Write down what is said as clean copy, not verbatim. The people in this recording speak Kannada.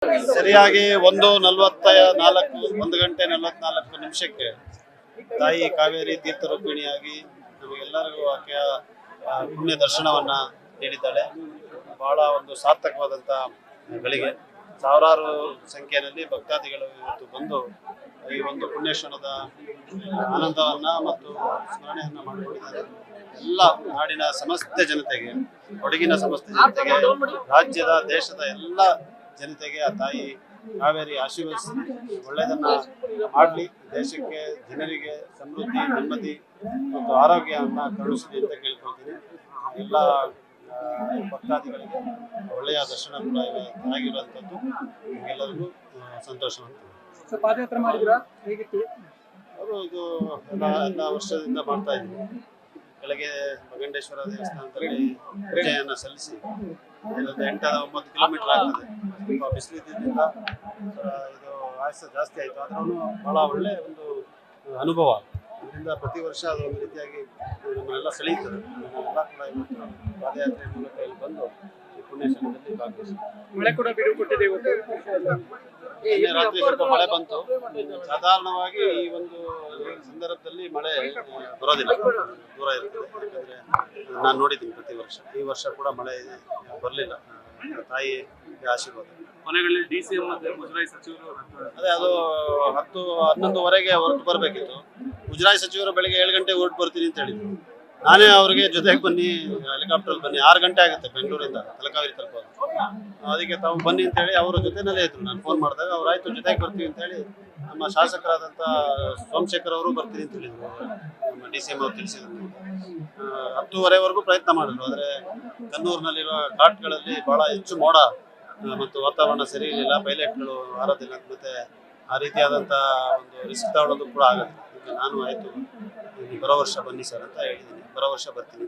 ಸರಿಯಾಗಿ 1 ಗಂಟೆ 44 ನಿಮಿಷಕ್ಕೆ ತಾಯಿ ಕಾವೇರಿ ತೀರ್ಥರೂಪಿಣಿಯಾಗಿ ನಮಗೆಲ್ಲರಿಗೂ ಆಕೆಯ ಪುಣ್ಯ ದರ್ಶನವನ್ನ ನೀಡಿದ್ದಾಳೆ. ಬಹಳ ಒಂದು ಸಾರ್ಥಕವಾದಂಥ ಗಳಿಗೆ. ಸಾವಿರಾರು ಸಂಖ್ಯೆಯಲ್ಲಿ ಭಕ್ತಾದಿಗಳು ಇವತ್ತು ಬಂದು ಈ ಒಂದು ಪುಣ್ಯಕ್ಷಣದ ಆನಂದವನ್ನ ಮತ್ತು ಸ್ಮರಣೆಯನ್ನ ಮಾಡಿಕೊಂಡಿದ್ದಾರೆ. ಎಲ್ಲ ನಾಡಿನ ಸಮಸ್ತ ಜನತೆಗೆ, ಕೊಡಗಿನ ಸಮಸ್ತ ಜನತೆಗೆ, ರಾಜ್ಯದ ದೇಶದ ಎಲ್ಲ ಜನತೆಗೆ ಆ ತಾಯಿ ಕಾವೇರಿ ಆಶೀರ್ವದಿಸಿ ಒಳ್ಳೆಯದನ್ನ ಮಾಡಲಿ, ದೇಶಕ್ಕೆ ಜನರಿಗೆ ಸಮೃದ್ಧಿ, ನೆಮ್ಮದಿ ಮತ್ತು ಆರೋಗ್ಯವನ್ನು ಕರುಣಿಸಲಿ ಅಂತ ಕೇಳ್ಕೊಳ್ತೀನಿ. ಎಲ್ಲ ಭಕ್ತಾದಿಗಳಿಗೆ ಒಳ್ಳೆಯ ದರ್ಶನ ಕೂಡ ಆಗಿರುವಂಥದ್ದು ಎಲ್ಲರಿಗೂ ಸಂತೋಷವಂತ. ಪಾದಯಾತ್ರೆ ಮಾಡಿದ್ರಾ? ಹೇಗಿತ್ತು? ಅವರು ಇದು ಎಲ್ಲ ವರ್ಷದಿಂದ ಮಾಡ್ತಾ ಇದ್ವಿ. ಬೆಳಗ್ಗೆ ಮಗಂಡೇಶ್ವರ ದೇವಸ್ಥಾನದಲ್ಲಿ ಪೂಜೆಯನ್ನು ಸಲ್ಲಿಸಿ 8-9 ಕಿಲೋಮೀಟರ್ ಆಗ್ತದೆ. ತುಂಬ ಬಿಸಿಲಿದ್ದರಿಂದ ಇದು ಆಯಾಸ ಜಾಸ್ತಿ ಆಯಿತು. ಆದ್ರೂ ಭಾಳ ಒಳ್ಳೆಯ ಒಂದು ಅನುಭವ. ಇದರಿಂದ ಪ್ರತಿ ವರ್ಷ ಅದು ಒಂದು ರೀತಿಯಾಗಿ ನಮ್ಮನ್ನೆಲ್ಲ ಸೆಳೆಯುತ್ತದೆ. ಎಲ್ಲ ಕೂಡ ಇವತ್ತು ಪಾದಯಾತ್ರೆ ಮೂಲಕ ಇಲ್ಲಿ ಬಂದು ಈ ಪುಣ್ಯಕ್ಷಣದಲ್ಲಿ ಭಾಗವಹಿಸ್ತೀವಿ. ಮಳೆ ಕೂಡ ಬಿಡುವು ಕೊಟ್ಟಿದೆ ಇವತ್ತು. ನಿನ್ನೆ ರಾತ್ರಿ ಸ್ವಲ್ಪ ಮಳೆ ಬಂತು. ಸಾಧಾರಣವಾಗಿ ಈ ಒಂದು ಸಂದರ್ಭದಲ್ಲಿ ಮಳೆ ಬರೋದಿಲ್ಲ, ದೂರ ಇರ್ತದೆ. ಯಾಕಂದ್ರೆ ನಾನು ನೋಡಿದ್ದೀನಿ ಪ್ರತಿ ವರ್ಷ. ಈ ವರ್ಷ ಕೂಡ ಮಳೆ ಬರಲಿಲ್ಲ. ತಾಯಿ ಆಶೀರ್ವಾದ. ಕೊನೆಗಳಲ್ಲಿ DCM ಮತ್ತೆ ಮುಜರಾಯಿ ಸಚಿವರು ಅದೇ ಅದು 10-11ವರೆಗೆ ಹೊರಟು ಬರಬೇಕಿತ್ತು. ಮುಜರಾಯಿ ಸಚಿವರು ಬೆಳಿಗ್ಗೆ 7 ಗಂಟೆಗೆ ಹೊರಟು ಬರ್ತೀನಿ ಅಂತ ಹೇಳಿದ್ರು. ನಾನೇ ಅವರಿಗೆ ಜೊತೆಗೆ ಬನ್ನಿ, ಹೆಲಿಕಾಪ್ಟರ್ ಬನ್ನಿ, 6 ಗಂಟೆ ಆಗುತ್ತೆ ಬೆಂಗಳೂರಿಂದ ತಲಕಾವೇರಿ ತಲುಪೋದು. ಅದಕ್ಕೆ ತಾವು ಬನ್ನಿ ಅಂತ ಹೇಳಿ ಅವರ ಜೊತೆನಲ್ಲೇ ಇದ್ರು. ನಾನು ಫೋನ್ ಮಾಡಿದಾಗ ಅವ್ರು ಆಯ್ತು ಜೊತೆಗೆ ಬರ್ತೀವಿ ಅಂತ ಹೇಳಿ ನಮ್ಮ ಶಾಸಕರಾದಂಥ ಸೋಮಶೇಖರ್ ಅವರು ಬರ್ತೀನಿ ಅಂತ ಹೇಳಿದ್ರು. ನಮ್ಮ DCM ಅವರು ತಿಳಿಸಿದ್ರು. 10:30ವರೆಗೂ ಪ್ರಯತ್ನ ಮಾಡಿದ್ರು. ಆದರೆ ಕನ್ನೂರಿನಲ್ಲಿರುವ ಘಾಟ್ಗಳಲ್ಲಿ ಬಹಳ ಹೆಚ್ಚು ಮೋಡ ಮತ್ತು ವಾತಾವರಣ ಸರಿ ಇರಲಿಲ್ಲ. ಪೈಲಟ್ಗಳು ಹಾರೋದಿಲ್ಲ, ಮತ್ತೆ ಆ ರೀತಿಯಾದಂಥ ಒಂದು ರಿಸ್ಕ್ ತಗೊಳ್ಳೋದು ಕೂಡ ಆಗುತ್ತೆ. ಈಗ ನಾನು ಆಯಿತು ಬರೋ ವರ್ಷ ಬನ್ನಿ ಸರ್ ಅಂತ ಹೇಳಿದ್ದೀನಿ. ಬರೋ ವರ್ಷ ಬರ್ತೀನಿ.